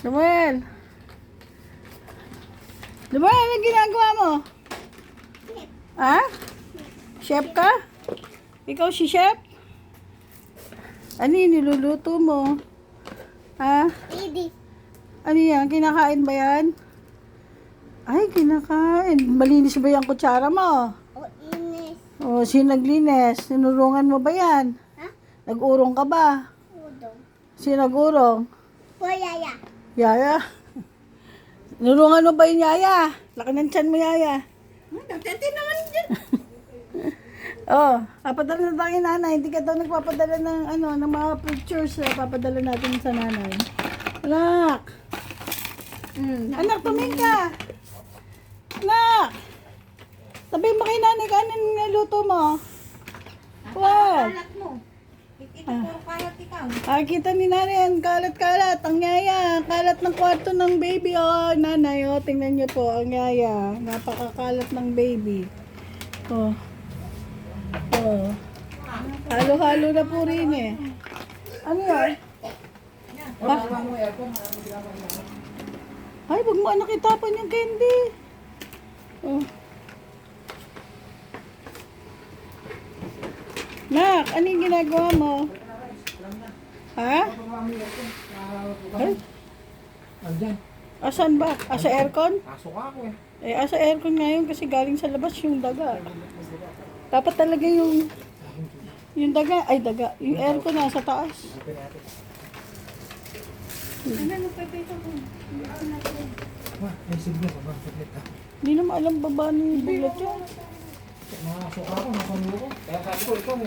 Samuel! Samuel, anong ginagawa mo? Ha? Chef ka? Ikaw si chef? Ano yung niluluto mo? Ha? Hindi. Ano yan? Kinakain ba yan? Ay, kinakain. Malinis ba yung kutsara mo? O, inis. O, sino naglinis? Sinurungan mo ba yan? Ha? Nag-urong ka ba? Udong. Sino nag-urong? Puyaya. Yaya? Nurungan mo ba yung yaya? Laki ng tiyan mo, yaya. Nagtete naman dyan. Oh, papadala na tayo nanay. Hindi ka daw nagpapadala ng ng mga pictures. Papadala natin sa nanay. Anak! Anak, tumingin ka! Anak! Sabi mo kay nanay ka, anong niluto mo? What? Kalat mo. Ito puro kalat ikaw. Kita ni nanay yan, kalat-kalat. Ang yaya, kalat ng kwarto ng baby. Oh, nanay, oh, tingnan niyo po, ang yaya. Napakakalat ng baby. Oh. Oh. Halo-halo na po rin eh. Ano yan? Ay, wag mo anak itapon yung candy. Oh. Nak, ano yung ginagawa mo? Ha? Ay, Andyan. asan ba? Asa aircon? Pasok ako eh. Asa aircon ngayon kasi galing sa labas yung daga. Dapat talaga yung daga, yung aircon nasa taas. Ano pa ito ko? May signal pa ba? Saglit ah. Hindi naman alam baba ni bulat yun. Nakasok ako, napanulo ko. Kaya sabi ko, ikaw